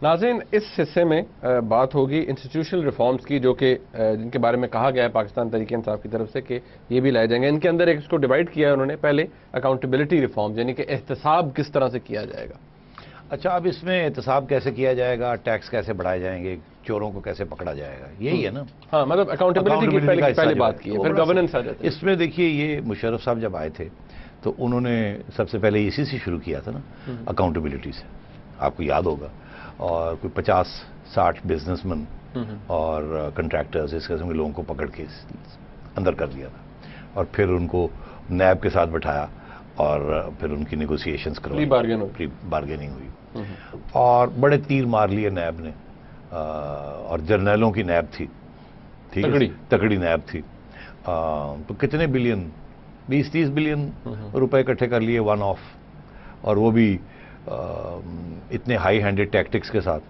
ناظرین، اس حصے میں بات ہوگی انسٹیٹیوشنل ریفارمز کی، جو کہ جن کے بارے میں کہا گیا ہے پاکستان تحریک انصاف کی طرف سے کہ یہ بھی لائے جائیں گے. ان کے اندر ایک اس کو ڈیوائڈ کیا ہے انہوں نے. پہلے اکاؤنٹیبلٹی ریفارمز، یعنی کہ احتساب کس طرح سے کیا جائے گا. اچھا، اب اس میں احتساب کیسے کیا جائے گا، ٹیکس کیسے بڑھائے جائیں گے، چوروں کو کیسے پکڑا جائے گا، یہی ہے نا. ہاں، مطلب اکاؤنٹیبلٹی کی پہلے بات کی ہے، پھر گورننس آ جاتی ہے. اس میں دیکھیے، یہ مشرف صاحب جب آئے تھے تو انہوں نے سب سے پہلے اسی سے شروع کیا تھا نا، اکاؤنٹیبلٹی سے. آپ کو یاد ہوگا. اور کوئی 50-60 بزنس مین اور کنٹریکٹرز، اس قسم کے لوگوں کو پکڑ کے اندر کر دیا تھا. اور پھر ان کو نیب کے ساتھ بٹھایا اور پھر ان کی نیگوسیشنز کروائی، پری بارگیننگ ہوئی. اور بڑے تیر مار لیے نیب نے. اور جرنیلوں کی نیب تھی، ٹھیک ہے، تکڑی نیب تھی. تو کتنے بلین، 20-30 بلین روپے اکٹھے کر لیے ون آف. اور وہ بھی اتنے ہائی ہینڈڈ ٹیکٹکس کے ساتھ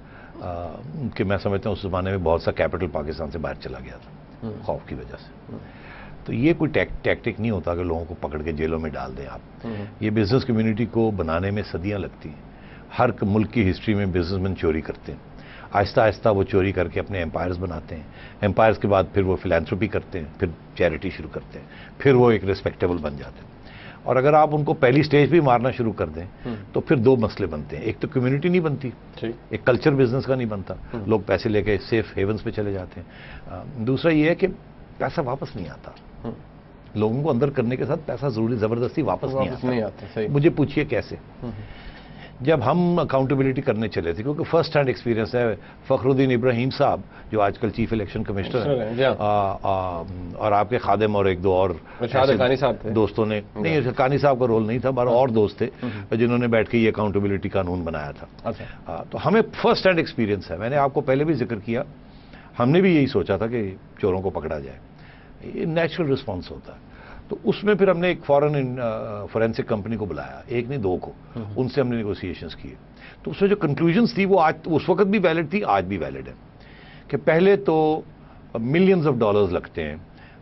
کہ میں سمجھتا ہوں اس زمانے میں بہت سا کیپٹل پاکستان سے باہر چلا گیا تھا خوف کی وجہ سے. تو یہ کوئی ٹیکٹک نہیں ہوتا کہ لوگوں کو پکڑ کے جیلوں میں ڈال دیں آپ. یہ بزنس کمیونٹی کو بنانے میں صدیاں لگتی ہیں. ہر ملک کی ہسٹری میں بزنس مین چوری کرتے ہیں. آہستہ آہستہ وہ چوری کر کے اپنے امپائرز بناتے ہیں. امپائرز کے بعد پھر وہ فلانتھروپی کرتے ہیں، پھر چیریٹی شروع کرتے ہیں، پھر وہ ایک ریسپیکٹیبل بن جاتے ہیں. اور اگر آپ ان کو پہلی سٹیج بھی مارنا شروع کر دیں تو پھر دو مسئلے بنتے ہیں. ایک تو کمیونٹی نہیں بنتی، ایک کلچر بزنس کا نہیں بنتا، لوگ پیسے لے کے سیف ہیونز پہ چلے جاتے ہیں. دوسرا یہ ہے کہ پیسہ واپس نہیں آتا. لوگوں کو اندر کرنے کے ساتھ پیسہ ضروری زبردستی واپس نہیں آتا. مجھے پوچھئے کیسے. جب ہم اکاؤنٹیبلٹی کرنے چلے تھے، کیونکہ فرسٹ ہینڈ ایکسپیرینس ہے. فخر الدین ابراہیم صاحب جو آج کل چیف الیکشن کمشنر ہیں، اور آپ کے خادم اور ایک دو اور دوستوں نے، نہیں حقانی صاحب کا رول نہیں تھا، بارہ اور دوست تھے جنہوں نے بیٹھ کے یہ اکاؤنٹیبلٹی قانون بنایا تھا. تو ہمیں فرسٹ ہینڈ ایکسپیرینس ہے. میں نے آپ کو پہلے بھی ذکر کیا، ہم نے بھی یہی سوچا تھا کہ چوروں کو پکڑا جائے. یہ نیچرل رسپانس ہوتا ہے. تو اس میں پھر ہم نے ایک فورن فورینسک کمپنی کو بلایا، ایک نہیں دو کو. ان سے ہم نے نیگوسیشنز کیے. تو اس میں جو کنکلوژنز تھی وہ آج اس وقت بھی ویلڈ تھی، آج بھی ویلڈ ہے. کہ پہلے تو ملینز آف ڈالرز لگتے ہیں،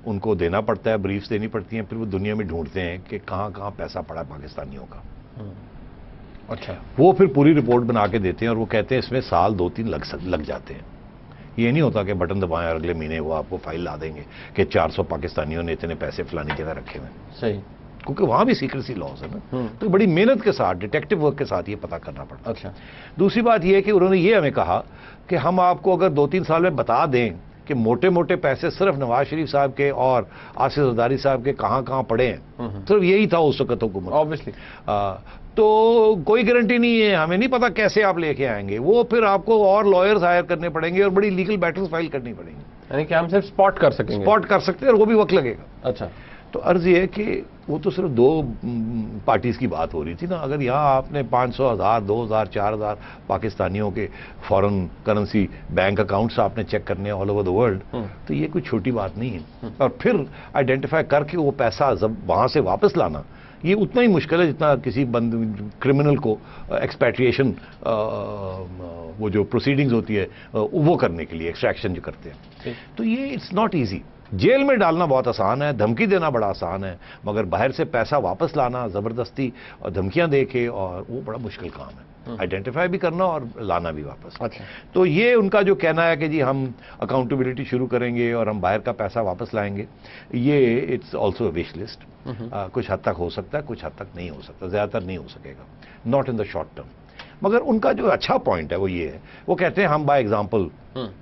ان کو دینا پڑتا ہے، بریفز دینی پڑتی ہیں، پھر وہ دنیا میں ڈھونڈتے ہیں کہ کہاں کہاں پیسہ پڑا ہے پاکستانیوں کا. اچھا، وہ پھر پوری رپورٹ بنا کے دیتے ہیں اور وہ کہتے ہیں اس میں سال 2-3 لگ جاتے ہیں. یہ نہیں ہوتا کہ بٹن دبائیں اور اگلے مہینے وہ آپ کو فائل لا دیں گے کہ 400 پاکستانیوں نے اتنے پیسے فلانی جگہ رکھے ہوئے. صحیح، کیونکہ وہاں بھی سیکریسی لاز ہے نا. تو بڑی محنت کے ساتھ، ڈیٹیکٹو ورک کے ساتھ یہ پتہ کرنا پڑتا. اچھا، دوسری بات یہ ہے کہ انہوں نے یہ ہمیں کہا کہ ہم آپ کو اگر 2-3 سال میں بتا دیں کہ موٹے موٹے پیسے صرف نواز شریف صاحب کے اور آصف زرداری صاحب کے کہاں کہاں پڑے ہیں، صرف یہی تھا اس وقت حکومت. آبویسلی تو کوئی گارنٹی نہیں ہے، ہمیں نہیں پتا کیسے آپ لے کے آئیں گے. وہ پھر آپ کو اور لائرز ہائر کرنے پڑیں گے اور بڑی لیگل بیٹلز فائل کرنی پڑیں گی. یعنی کہ ہم صرف اسپاٹ کر سکیں گے، اسپاٹ کر سکتے ہیں، اور وہ بھی وقت لگے گا. اچھا، تو عرض یہ ہے کہ وہ تو صرف 2 پارٹیز کی بات ہو رہی تھی نا. اگر یہاں آپ نے 500, 1000, 2000, 4000 پاکستانیوں کے فورن کرنسی بینک اکاؤنٹس آپ نے چیک کرنے آل اوور دا ورلڈ، تو یہ کوئی چھوٹی بات نہیں ہے. اور پھر آئیڈینٹیفائی کر کے وہ پیسہ وہاں سے واپس لانا، یہ اتنا ہی مشکل ہے جتنا کسی کرمنل کو ایکسپیٹریشن وہ جو پروسیڈنگز ہوتی ہے وہ کرنے کے لیے، ایکسٹریکشن جو کرتے ہیں. تو یہ اٹس ناٹ ایزی. جیل میں ڈالنا بہت آسان ہے، دھمکی دینا بڑا آسان ہے، مگر باہر سے پیسہ واپس لانا زبردستی اور دھمکیاں دے کے، اور وہ بڑا مشکل کام ہے. آئیڈینٹیفائی بھی کرنا اور لانا بھی واپس. تو یہ ان کا جو کہنا ہے کہ جی ہم اکاؤنٹیبلٹی شروع کریں گے اور ہم باہر کا پیسہ واپس لائیں گے، یہ it's also a wish list. کچھ حد تک ہو سکتا ہے، کچھ حد تک نہیں ہو سکتا، زیادہ تر نہیں ہو سکے گا، not in the short term. مگر ان کا جو اچھا پوائنٹ ہے وہ یہ ہے، وہ کہتے ہیں ہم بائی ایگزامپل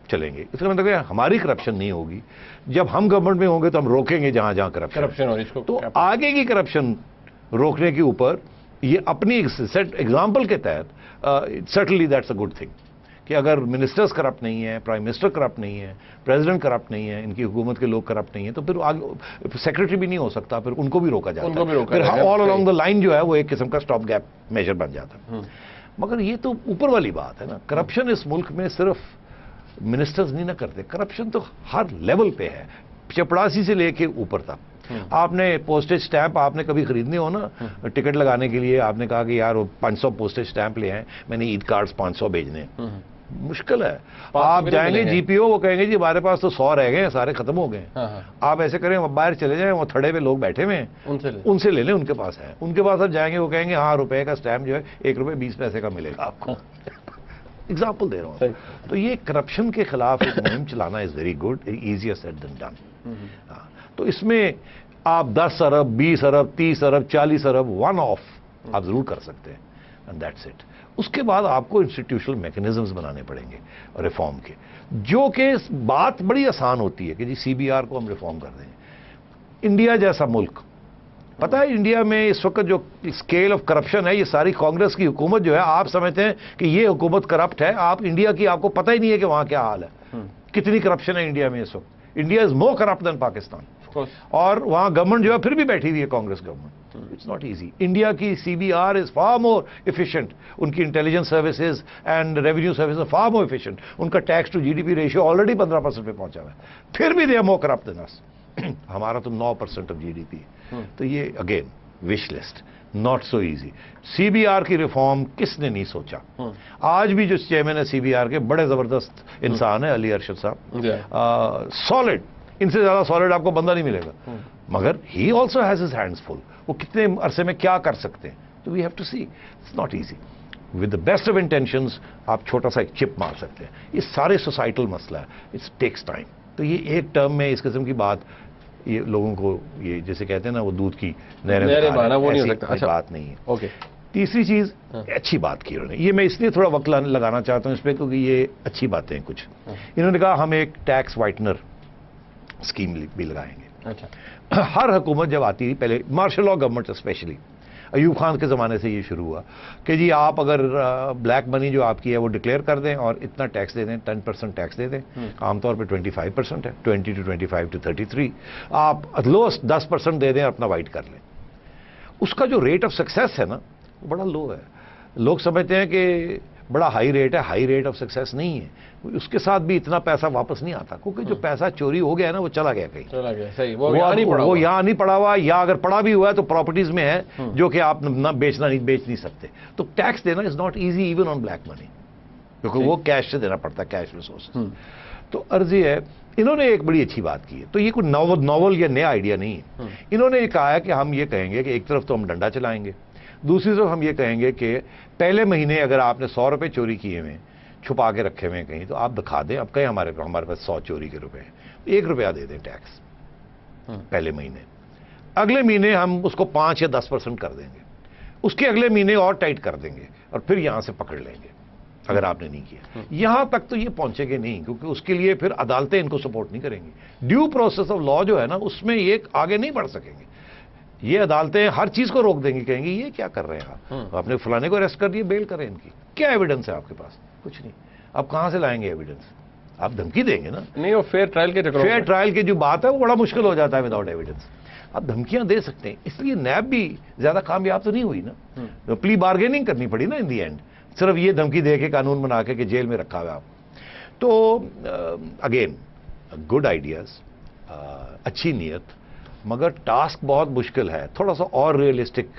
چلیں گے. اس کا مطلب ہے ہماری کرپشن نہیں ہوگی. جب ہم گورنمنٹ میں ہوں گے تو ہم روکیں گے جہاں جہاں کرپشن ہو. تو آگے کی کرپشن روکنے کے اوپر یہ اپنی ایگزامپل کے تحت certainly that's a good thing کہ اگر منسٹرز کرپٹ نہیں ہیں، پرائم منسٹر کرپٹ نہیں ہے، پریزیڈنٹ کرپٹ نہیں ہے، ان کی حکومت کے لوگ کرپٹ نہیں ہیں، تو پھر آگے سیکرٹری بھی نہیں ہو سکتا، پھر ان کو بھی روکا جاتا ہے. پھر آل along دا لائن جو ہے وہ ایک قسم کا اسٹاپ گیپ میجر بن جاتا ہے. مگر یہ تو اوپر والی بات ہے نا. کرپشن اس ملک میں صرف منسٹرز نہیں نہ کرتے، کرپشن تو ہر لیول پہ ہے، چپڑاسی سے لے کے اوپر تک. آپ نے پوسٹیج سٹیمپ آپ نے کبھی خریدنے ہو نا ٹکٹ لگانے کے لیے، آپ نے کہا کہ یار 500 پوسٹیج سٹیمپ لے آئیں، میں نے عید کارڈز 500 بھیجنے. مشکل ہے. آپ جائیں گے جی پی او، وہ کہیں گے جی ہمارے پاس تو 100 رہ گئے ہیں، سارے ختم ہو گئے. آپ ایسے کریں باہر چلے جائیں، وہ تھڑے پہ لوگ بیٹھے ہوئے ہیں، ان سے لے لیں، ان کے پاس ہے. ان کے پاس آپ جائیں گے، وہ کہیں گے ہاں روپے کا سٹیمپ جو ہے 1 روپے 20 پیسے کا ملے گا آپ کو. एग्जाम्पल दे रहा हूँ. तो ये करप्शन के खिलाफ एक मुहिम चलाना is very good, easier said than done. तो इसमें आप 10 अरब 20 अरब 30 अरब 40 अरब वन ऑफ आप जरूर कर सकते हैं, एंड दैट्स इट. उसके बाद आपको इंस्टीट्यूशनल मैकेनिज्म्स बनाने पड़ेंगे रिफॉर्म के, जो कि बात बड़ी आसान होती है कि जी CBR को हम रिफॉर्म कर देंगे. इंडिया जैसा मुल्क, पता है इंडिया में इस वक्त जो स्केल ऑफ करप्शन है, ये सारी कांग्रेस की हुकूमत जो है, आप समझते हैं कि ये हुकूमत करप्ट है, आप इंडिया की आपको पता ही नहीं है कि वहां क्या हाल है, कितनी करप्शन है इंडिया में इस वक्त. India is more corrupt than Pakistan, और वहां गवर्नमेंट जो है फिर भी बैठी हुई है Congress government. It's not easy. India की CBR is far more efficient, उनकी intelligence services and revenue services far more efficient. उनका tax to GDP ratio already 15% पे पहुंचा हुआ है, फिर भी they are more corrupt than us. हमारा तो 9% ऑफ GDP. तो ये again wish list, not so easy. CBR की रिफॉर्म किसने नहीं सोचा. आज भी जो चेयरमैन है CBR के बड़े जबरदस्त इंसान है, अली अरशद साहब, सॉलिड, इनसे ज्यादा सॉलिड आपको बंदा नहीं मिलेगा. मगर he also has his hands full. वो कितने अरसे में क्या कर सकते हैं, तो we have to see. It's not easy. With the best of intentions आप छोटा सा एक चिप मार सकते हैं. ये सारे सोसाइटल मसला है, इट्स टेक्स टाइम. तो ये एक टर्म में इस किस्म की बात, ये लोगों को ये जैसे कहते हैं ना, वो दूध की नहरें बहाना, वो नहीं हो सकता. अच्छा, बात नहीं है. ओके. तीसरी चीज, अच्छी बात की उन्होंने, ये मैं इसलिए थोड़ा वक्त लगाना चाहता हूं इस पर, क्योंकि ये अच्छी बातें हैं कुछ. इन्होंने कहा हम एक टैक्स वाइटनर स्कीम भी लगाएंगे. अच्छा. हर हुकूमत जब आती थी पहले, martial law government specially, Ayub Khan के ज़माने से ये शुरू हुआ कि जी आप अगर ब्लैक मनी जो आपकी है वो डिक्लेयर कर दें और इतना टैक्स दे दें, 10% टैक्स दे दें. आमतौर पे 25% है, 20 to 25 to 33. आप लोएस्ट 10% दे दें, अपना वाइट कर लें. उसका जो रेट ऑफ सक्सेस है ना, वो बड़ा लो है. लोग समझते हैं कि बड़ा हाई रेट है, हाई रेट ऑफ सक्सेस नहीं है. उसके साथ भी इतना पैसा वापस नहीं आता, क्योंकि जो पैसा चोरी हो गया है ना, वो चला गया कहीं, चला गया. सही, वो यहाँ नहीं पड़ा हुआ, या अगर पड़ा भी हुआ है तो प्रॉपर्टीज में है जो कि आप ना बेच नहीं सकते. तो टैक्स देना is not easy even on black money, क्योंकि वो कैश से देना पड़ता है, कैश रिसोर्सेज. तो अर्जी है, इन्होंने एक बड़ी अच्छी बात की है. तो ये कोई नॉवल या नया आइडिया नहीं है. इन्होंने कहा है कि हम ये कहेंगे कि एक तरफ तो हम डंडा चलाएंगे, दूसरी तरफ हम ये कहेंगे कि पहले महीने अगर आपने 100 रुपए चोरी किए हुए, छुपा के रखे हुए कहीं, तो आप दिखा दें. अब कहीं हमारे पास 100 चोरी के रुपए हैं, 1 रुपया दे दें टैक्स पहले महीने. अगले महीने हम उसको 5 या 10% कर देंगे, उसके अगले महीने और टाइट कर देंगे, और फिर यहां से पकड़ लेंगे अगर आपने नहीं किया. यहां तक तो ये पहुंचेंगे नहीं, क्योंकि उसके लिए फिर अदालतें इनको सपोर्ट नहीं करेंगी. ड्यू प्रोसेस ऑफ लॉ जो है ना, उसमें ये आगे नहीं बढ़ सकेंगे. ये अदालतें हर चीज को रोक देंगी, कहेंगी ये क्या कर रहे हैं आप, आपने फलाने को अरेस्ट कर दिए, बेल करें इनकी. क्या एविडेंस है आपके पास? कुछ नहीं. आप कहां से लाएंगे एविडेंस? आप धमकी देंगे ना. नहीं, वो फेयर ट्रायल के चक्कर, फेयर ट्रायल की जो बात है वो बड़ा मुश्किल हो जाता है विदाउट एविडेंस. आप धमकियां दे सकते हैं. इसलिए नैब भी ज्यादा कामयाब तो नहीं हुई ना. प्ली बार्गेनिंग करनी पड़ी ना इन दी एंड, सिर्फ ये धमकी दे के कानून बना के जेल में रखा हुआ आप. तो अगेन गुड आइडियाज, अच्छी नीयत, मगर टास्क बहुत मुश्किल है. थोड़ा सा और रियलिस्टिक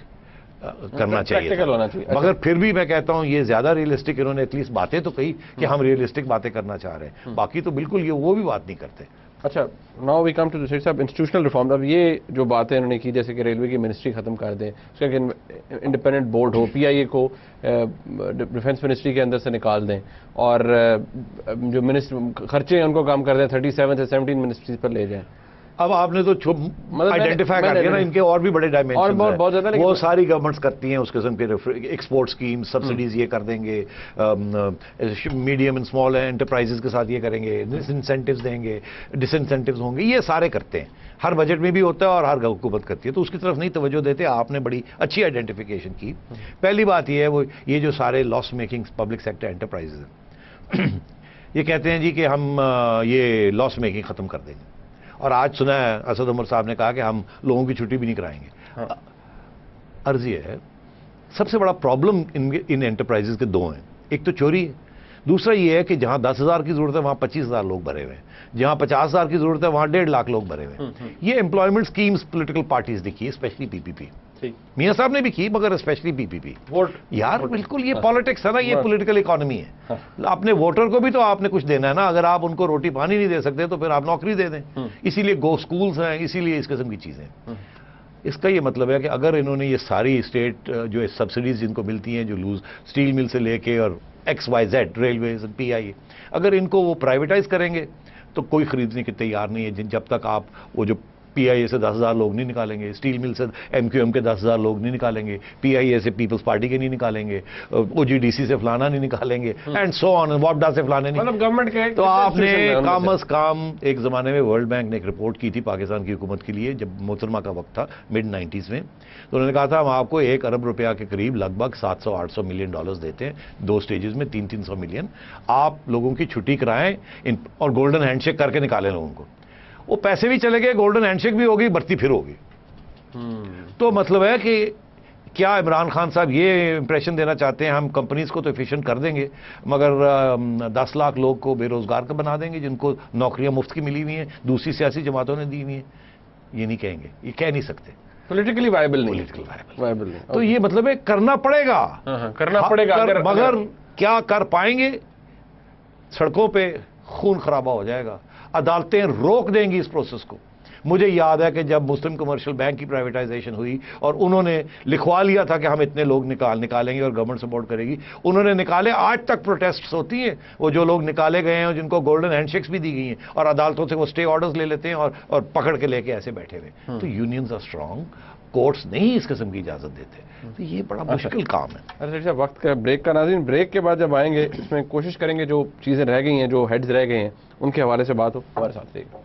करना चाहिए, होना चाहिए. मगर फिर भी मैं कहता हूं ये ज्यादा रियलिस्टिक, इन्होंने एटलीस्ट बातें तो कही कि हम रियलिस्टिक बातें करना चाह रहे हैं. बाकी तो बिल्कुल ये वो भी बात नहीं करते. अच्छा, now we come to the Seth Sahab, institutional reform. अब ये जो बातें इन्होंने की, जैसे कि रेलवे की मिनिस्ट्री खत्म कर दें, उसका इंडिपेंडेंट बोर्ड हो, PIA को डिफेंस मिनिस्ट्री के अंदर से निकाल दें, और जो मिनिस्टर खर्चे उनको काम कर दें, 37 से 17 मिनिस्ट्रीज पर ले जाएं. अब आपने तो आइडेंटिफाई कर दिया ना, इनके और भी बड़े डायमेंशन बहुत ज्यादा, वो सारी गवर्नमेंट्स करती हैं उस किस्म के एक्सपोर्ट स्कीम, सब्सिडीज ये कर देंगे, मीडियम एंड स्मॉल एंटरप्राइजेस के साथ ये करेंगे, इंसेंटिव्स देंगे, डिसइंसेंटिव्स होंगे, ये सारे करते हैं. हर बजट में भी होता है और हर हुकूमत करती है. तो उसकी तरफ नहीं तवज्जो देते. आपने बड़ी अच्छी आइडेंटिफिकेशन की. पहली बात ये है, वो ये जो सारे loss making public sector enterprises हैं, ये कहते हैं जी कि हम ये लॉस मेकिंग खत्म कर देंगे. और आज सुना है असद उमर साहब ने कहा कि हम लोगों की छुट्टी भी नहीं कराएंगे. हाँ. अर्जी है, सबसे बड़ा प्रॉब्लम इन एंटरप्राइजेज के 2 हैं. एक तो चोरी है, दूसरा ये है कि जहां 10,000 की जरूरत है वहां 25,000 लोग भरे हुए हैं, जहां 50,000 की जरूरत है वहां 1.5 लाख लोग भरे हुए हैं. ये एम्प्लॉयमेंट स्कीम्स पॉलिटिकल पार्टीज ने की, स्पेशली PPP. मियां साहब ने भी की, मगर स्पेशली PPP. वोट यार, बिल्कुल ये पॉलिटिक्स है ना, ये पॉलिटिकल इकोनॉमी है. अपने वोटर को भी तो आपने कुछ देना है ना. अगर आप उनको रोटी पानी नहीं दे सकते तो फिर आप नौकरी दे दें. इसीलिए गो स्कूल्स हैं, इसीलिए इस किस्म की चीजें. इसका ये मतलब है कि अगर इन्होंने ये सारी स्टेट जो सब्सिडीज जिनको मिलती हैं, जो लूज स्टील मिल से लेके और XYZ रेलवेज PIA, अगर इनको वो प्राइवेटाइज करेंगे तो कोई खरीदने की तैयार नहीं है जब तक आप वो जो PIA से 10,000 लोग नहीं निकालेंगे, स्टील मिल से MQM के 10,000 लोग नहीं निकालेंगे, PIA से पीपल्स पार्टी के नहीं निकालेंगे, OGDC से फलाना नहीं निकालेंगे, एंड सो ऑन, वापडा से फलाने नहीं, मतलब गवर्नमेंट के। तो आपने कम अज कम, एक जमाने में वर्ल्ड बैंक ने एक रिपोर्ट की थी पाकिस्तान की हुकूमत के लिए जब मोहतरमा का वक्त था मिड-90s में, तो उन्होंने कहा था हम आपको 1 अरब रुपया के करीब लगभग 700-800 मिलियन डॉलर्स देते हैं 2 स्टेजेस में, 300-300 मिलियन, आप लोगों की छुट्टी कराएं और गोल्डन हैंडशेक करके निकालें लोगों को। वो पैसे भी चले गए, गोल्डन हैंडशेक भी होगी, भर्ती फिर होगी। तो मतलब है कि क्या इमरान खान साहब ये इंप्रेशन देना चाहते हैं हम कंपनीज को तो एफिशिएंट कर देंगे मगर 10 लाख लोग को बेरोजगार का बना देंगे जिनको नौकरियां मुफ्त की मिली हुई हैं, दूसरी सियासी जमातों ने दी हुई हैं? ये नहीं कहेंगे, ये कह नहीं सकते, पॉलिटिकली वायबल नहीं, पॉलिटिकल वायबल नहीं। तो ये मतलब है करना पड़ेगा, करना पड़ेगा, मगर क्या कर पाएंगे? सड़कों पे खून खराबा हो जाएगा, अदालतें रोक देंगी इस प्रोसेस को। मुझे याद है कि जब मुस्लिम कमर्शियल बैंक की प्राइवेटाइजेशन हुई और उन्होंने लिखवा लिया था कि हम इतने लोग निकालेंगे और गवर्नमेंट सपोर्ट करेगी, उन्होंने निकाले, आज तक प्रोटेस्ट्स होती हैं, वो जो लोग निकाले गए हैं जिनको गोल्डन हैंडशेक्स भी दी गई हैं और अदालतों से वो स्टे ऑर्डर्स ले लेते हैं और पकड़ के लेके ऐसे बैठे हुए। तो यूनियंस आर स्ट्रांग, कोर्ट्स नहीं इस किस्म की इजाजत देते, तो ये बड़ा मुश्किल काम है। अच्छा, वक्त का ब्रेक का नाज़रीन, ब्रेक के बाद जब आएंगे इसमें कोशिश करेंगे जो चीज़ें रह गई हैं, जो हेड्स रह गए हैं, उनके हवाले से बात हो। हमारे साथ रहिएगा।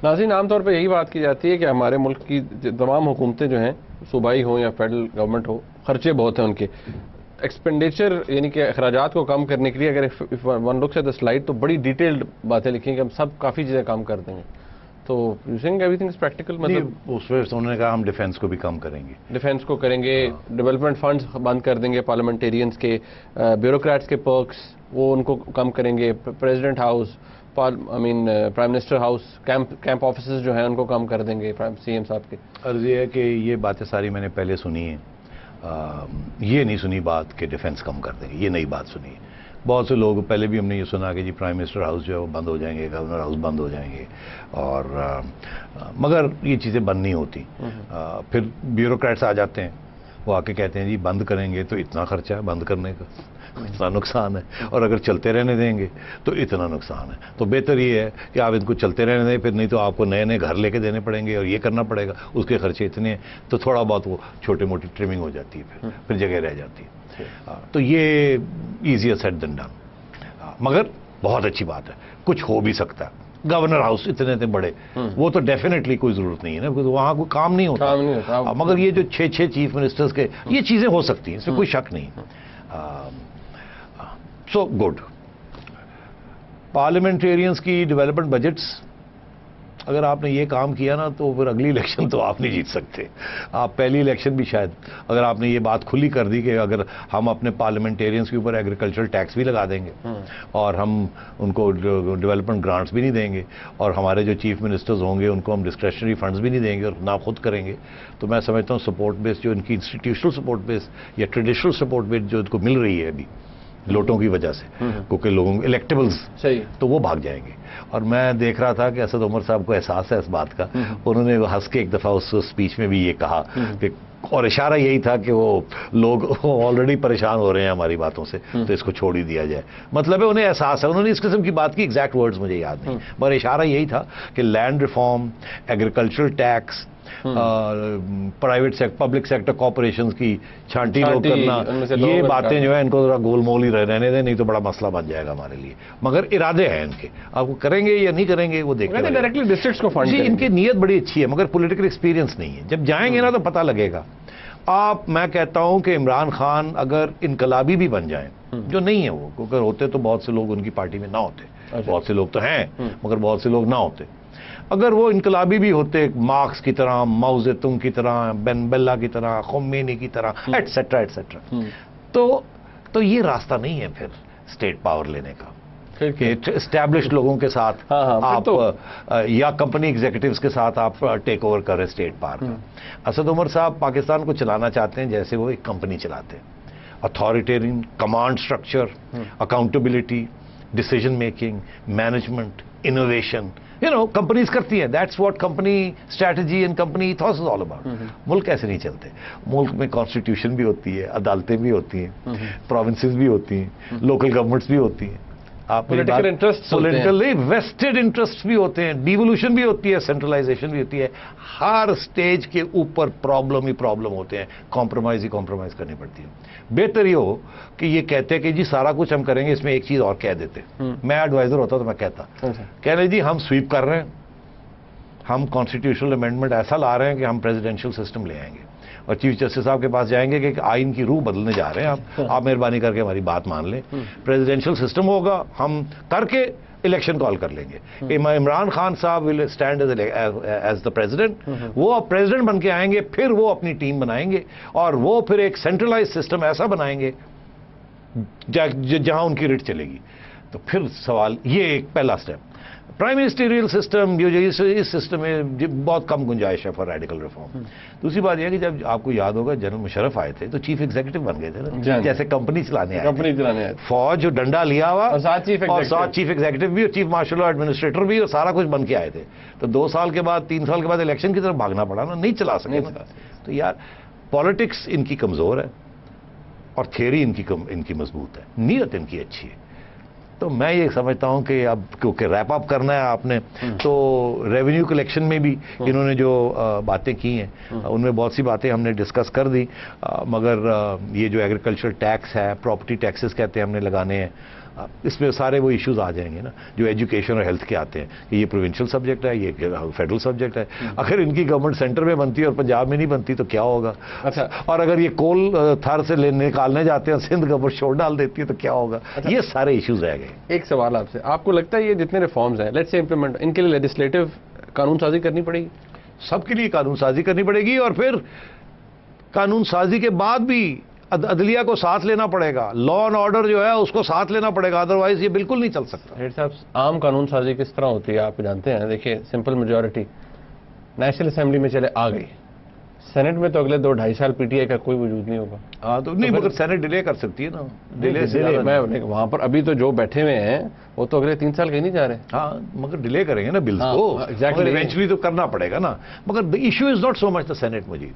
नाज़रीन, आमतौर पर यही बात की जाती है कि हमारे मुल्क की तमाम हुकूमतें जो हैं, सूबाई हो या फेडरल गवर्नमेंट हो, खर्चे बहुत हैं उनके। एक्सपेंडिचर यानी कि अखराजात को कम करने के लिए अगर one looks at the slide तो बड़ी डिटेल्ड बातें लिखी हैं कि हम सब काफ़ी चीज़ें काम कर देंगे। तो you think everything is practical? मतलब उसमें उन्होंने कहा हम डिफेंस को भी कम करेंगे, डिफेंस को करेंगे, डेवलपमेंट फंड्स बंद कर देंगे, पार्लियामेंटेरियंस के, ब्यूरोक्रेट्स के पर्क्स वो उनको कम करेंगे, president house, prime minister house, camp offices जो हैं उनको कम कर देंगे CM साहब के। अर्ज ये है कि ये बातें सारी मैंने पहले सुनी है, ये नहीं सुनी बात कि डिफेंस कम कर देंगे, ये नई बात सुनी है। बहुत से लोग पहले भी हमने ये सुना कि जी प्राइम मिनिस्टर हाउस जो है वो बंद हो जाएंगे, गवर्नर हाउस बंद हो जाएंगे, और मगर ये चीज़ें बंद नहीं होती। फिर ब्यूरोक्रेट्स आ जाते हैं, वो आके कहते हैं जी बंद करेंगे तो इतना खर्चा है बंद करने का, इतना नुकसान है, और अगर चलते रहने देंगे तो इतना नुकसान है। तो बेहतर ये है कि आप इनको चलते रहने दें, फिर नहीं तो आपको नए नए घर लेके देने पड़ेंगे और ये करना पड़ेगा, उसके खर्चे इतने हैं, तो थोड़ा बहुत वो छोटी मोटी ट्रिमिंग हो जाती है, फिर जगह रह जाती है। तो ये ईजियर सेड देन डन, मगर बहुत अच्छी बात है, कुछ हो भी सकता है। गवर्नर हाउस इतने बड़े, वो तो डेफिनेटली कोई जरूरत नहीं है ना, क्योंकि वहां कोई काम नहीं होता, मगर ये जो 6 चीफ मिनिस्टर्स के, ये चीजें हो सकती हैं, इसमें कोई शक नहीं। So good. पार्लियामेंटेरियंस की डेवलपमेंट बजट्स, अगर आपने ये काम किया ना तो फिर अगली इलेक्शन तो आप नहीं जीत सकते। आप पहली इलेक्शन भी शायद, अगर आपने ये बात खुली कर दी कि अगर हम अपने पार्लियामेंटेरियंस के ऊपर एग्रीकल्चरल टैक्स भी लगा देंगे और हम उनको डेवलपमेंट ग्रांट्स भी नहीं देंगे और हमारे जो चीफ मिनिस्टर्स होंगे उनको हम डिस्क्रेशनरी फंड्स भी नहीं देंगे और ना खुद करेंगे, तो मैं समझता हूँ सपोर्ट बेस जो इनकी इंस्टीट्यूशनल सपोर्ट बेस या ट्रेडिशनल सपोर्ट बेस जो इनको मिल रही है अभी लोटों की वजह से, क्योंकि लोगों के इलेक्टेबल्स, तो वो भाग जाएंगे। और मैं देख रहा था कि असद उमर साहब को एहसास है इस बात का, उन्होंने हंस के एक दफ़ा उस स्पीच में भी ये कहा कि, और इशारा यही था कि वो लोग ऑलरेडी परेशान हो रहे हैं हमारी बातों से, तो इसको छोड़ ही दिया जाए। मतलब है उन्हें एहसास है, उन्होंने इस किस्म की बात की, एग्जैक्ट वर्ड्स मुझे याद नहीं, मगर इशारा यही था कि land reform, agricultural tax, private public sector corporations की छांटी लोग करना, ये बातें जो है इनको जरा गोलमोल ही रहने दें, नहीं तो बड़ा मसला बन जाएगा हमारे लिए। मगर इरादे हैं इनके, अब वो करेंगे या नहीं करेंगे वो देखते हैं। डायरेक्टली डिस्ट्रिक्ट्स को फंड, जी इनकी नीयत बड़ी अच्छी है, मगर पॉलिटिकल एक्सपीरियंस नहीं है। जब जाएंगे ना तो पता लगेगा। मैं कहता हूं कि इमरान खान अगर इनकलाबी भी बन जाएं, जो नहीं है वो, क्योंकि होते तो बहुत से लोग उनकी पार्टी में ना होते, बहुत से लोग तो हैं मगर बहुत से लोग ना होते। अगर वो इनकलाबी भी होते, मार्क्स की तरह, माओ ज़ेतुंग की तरह, बेन बेल्ला की तरह, खोमेनी की तरह, एटसेट्रा एटसेट्रा, तो ये रास्ता नहीं है फिर स्टेट पावर लेने का। کہ اسٹیبلشڈ لوگوں کے ساتھ آپ یا کمپنی ایگزیکٹوز کے ساتھ آپ ٹیک اوور کر رہے اسٹیٹ پار کا. اسد عمر صاحب پاکستان کو چلانا چاہتے ہیں جیسے وہ ایک کمپنی چلاتے ہیں. Authoritarian command structure, accountability, decision making, management, innovation, companies کرتی ہیں. That's what company strategy and company ethos is all about. ملک ایسے نہیں چلتے. ملک میں کانسٹیٹیوشن بھی ہوتی ہے, عدالتیں بھی ہوتی ہیں, پروونسز بھی ہوتی ہیں, لوکل گورنمنٹس بھی ہوتی ہیں, political interest, politically vested interest بھی ہوتے ہیں, ڈیولوشن بھی ہوتی ہے, سینٹرلائزیشن بھی ہوتی ہے. ہر سٹیج کے اوپر پرابلم ہی پرابلم ہوتے ہیں, کمپرومائز ہی کمپرومائز کرنی پڑتی ہے. بہتر یہ ہو کہ یہ کہتے ہیں کہ جی سارا کچھ ہم کریں گے, اس میں ایک چیز اور کہہ دیتے. میں ایڈوائزر ہوتا تو میں کہتا کہنے جی ہم سویپ کر رہے ہیں, ہم کانسٹیٹیوشنل امینڈمنٹ ایسا لا رہے ہیں کہ ہم پریزیڈینشیل سسٹم لے آئیں گے, اور چیف جسٹس صاحب کے پاس جائیں گے کہ آئین کی روح بدلنے جا رہے ہیں, آپ مہربانی کر کے ہماری بات مان لیں. پریزیڈینشیل سسٹم ہوگا, ہم کر کے الیکشن کال کر لیں گے. عمران خان صاحب will stand as the president, وہ اب پریزیڈنٹ بن کے آئیں گے, پھر وہ اپنی ٹیم بنائیں گے, اور وہ پھر ایک سینٹرلائز سسٹم ایسا بنائیں گے جہاں ان کی ریٹ چلے گی. تو پھر سوال یہ ایک پہلا اسٹیپ. پرائم منسٹریل سسٹم جو اس سسٹم میں بہت کم گنجائش ہے فار ریڈیکل ریفارم. دوسری بات یہ ہے کہ جب آپ کو یاد ہوگا جنرل مشرف آئے تھے تو چیف ایگزیکٹو بن گئے تھے نا, جیسے کمپنی چلانے آئے, فوج جو ڈنڈا لیا ہوا اور ساتھ چیف ایگزیکٹو بھی اور چیف مارشل لا ایڈمنسٹریٹر بھی, اور سارا کچھ بن کے آئے تھے. تو 2 سال کے بعد 3 سال کے بعد الیکشن کی طرف بھاگنا پڑا نا, نہیں چلا سکے. تو یار پالیٹکس ان کی کمزور ہے اور تھیوری ان کی مضبوط ہے, نیت ان کی اچھی ہے. تو میں یہ سمجھتا ہوں کہ اب کیونکہ ریپ اپ کرنا ہے آپ نے, تو ریونیو کلیکشن میں بھی انہوں نے جو باتیں کی ہیں ان میں بہت سی باتیں ہم نے ڈسکس کر دی, مگر یہ جو ایگریکلچر ٹیکس ہے, پراپرٹی ٹیکسز کہتے ہیں ہم نے لگانے ہیں, اس میں سارے وہ ایشوز آ جائیں گے نا جو ایجوکیشن اور ہیلتھ کے آتے ہیں کہ یہ پروونشل سبجیکٹ ہے, یہ فیڈرل سبجیکٹ ہے. اگر ان کی گورنمنٹ سینٹر میں بنتی ہے اور پنجاب میں نہیں بنتی تو کیا ہوگا؟ اور اگر یہ کول تھر سے نکالنے جاتے ہیں سندھ گورنمنٹ چھوڑ ڈال دیتی ہے تو کیا ہوگا؟ یہ سارے ایشوز رہ گئے. ایک سوال آپ سے, آپ کو لگتا ہے یہ جتنے ریفارمز ہیں لیٹس سے امپلیمنٹ, ان کے لیے لیجسلیٹو قانون سازی کرنی پڑے گی؟ سب کے لیے قانون سازی کرنی پڑے گی, اور پھر قانون سازی کے بعد بھی عدلیہ کو ساتھ لینا پڑے گا, لا اینڈ آرڈر جو ہے اس کو ساتھ لینا پڑے گا, ادروائز یہ بالکل نہیں چل سکتا. ریڈ صاحب, عام قانون سازی کس طرح ہوتی ہے آپ جانتے ہیں؟ دیکھیے سمپل میجورٹی نیشنل اسمبلی میں چلے آ گئی, سینٹ میں تو اگلے 2-2.5 سال پی ٹی آئی کا کوئی وجود نہیں ہوگا. ہاں تو نہیں, مگر سینٹ ڈیلے کر سکتی ہے نا, ڈیلے میں وہاں پر ابھی تو جو بیٹھے ہوئے ہیں وہ تو اگلے 3 سال کہیں نہیں جا رہے. ہاں مگر ڈیلے کریں گے نا بلز کو, ایونچولی تو کرنا پڑے گا نا. مگر issue is not so much the senate. مجھے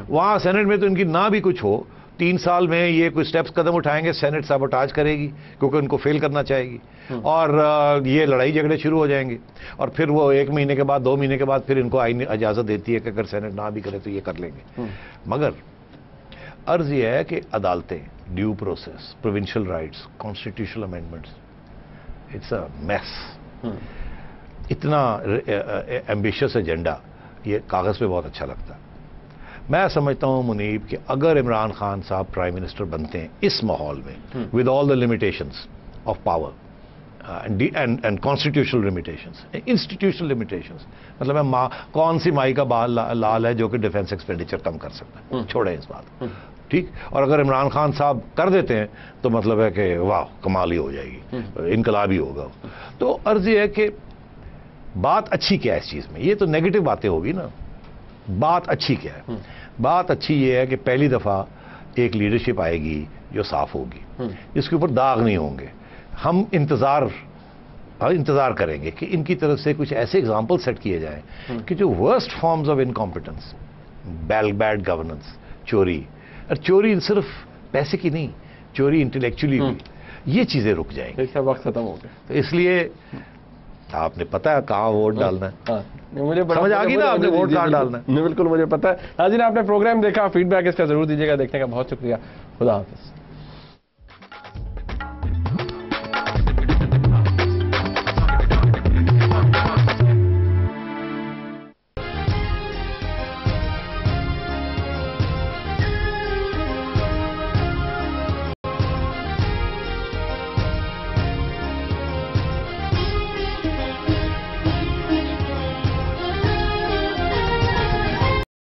وہاں سینٹ میں تو ان کی نہ بھی کچھ ہو, 3 سال میں یہ کوئی سٹیپس قدم اٹھائیں گے, سینٹ سابوٹاج کرے گی کیونکہ ان کو فیل کرنا چاہے گی, اور یہ لڑائی جھگڑے شروع ہو جائیں گے, اور پھر وہ 1 مہینے کے بعد 2 مہینے کے بعد پھر ان کو آئین اجازت دیتی ہے کہ اگر سینٹ نہ بھی کرے تو یہ کر لیں گے. مگر عرض یہ ہے کہ عدالتیں, due process, provincial rights, constitutional amendments, it's a mess. اتنا ایمبیشس ایجنڈا یہ کاغذ پہ بہت اچھا لگتا ہے. میں سمجھتا ہوں منیب کہ اگر عمران خان صاحب پرائم منسٹر بنتے ہیں اس ماحول میں with all the limitations of power and constitutional limitations, institutional limitations, مطلب کون سی مائی کا لال ہے جو کہ ڈیفینس ایکسپینڈیچر کم کر سکتا ہے, چھوڑیں اس بات, ٹھیک. اور اگر عمران خان صاحب کر دیتے ہیں تو مطلب ہے کہ واہ کمال ہی ہو جائے گی, انقلاب ہی ہوگا. تو عرض یہ ہے کہ بات اچھی کیا ہے اس چیز میں, یہ تو نیگیٹو باتیں ہوگی نا, بات اچھی کیا ہے؟ بات اچھی یہ ہے کہ پہلی دفعہ ایک لیڈرشپ آئے گی جو صاف ہوگی, جس کے اوپر داغ نہیں ہوں گے. ہم انتظار کریں گے کہ ان کی طرف سے کچھ ایسے اگزامپل سیٹ کیے جائیں کہ جو worst forms of incompetence, bad governance, چوری, اور چوری صرف پیسے کی نہیں, چوری انٹلیکچولی بھی, یہ چیزیں رک جائیں گی. وقت ختم ہو گیا, تو اس لیے آپ نے پتا ہے کہاں ووٹ ڈالنا ہے, مجھے سمجھ آ گئی نا آپ نے ووٹ کہاں ڈالنا ہے. بالکل مجھے پتا ہے. ناظرین آپ نے پروگرام دیکھا, فیڈ بیک اس کا ضرور دیجیے گا. دیکھنے کا بہت شکریہ. خدا حافظ.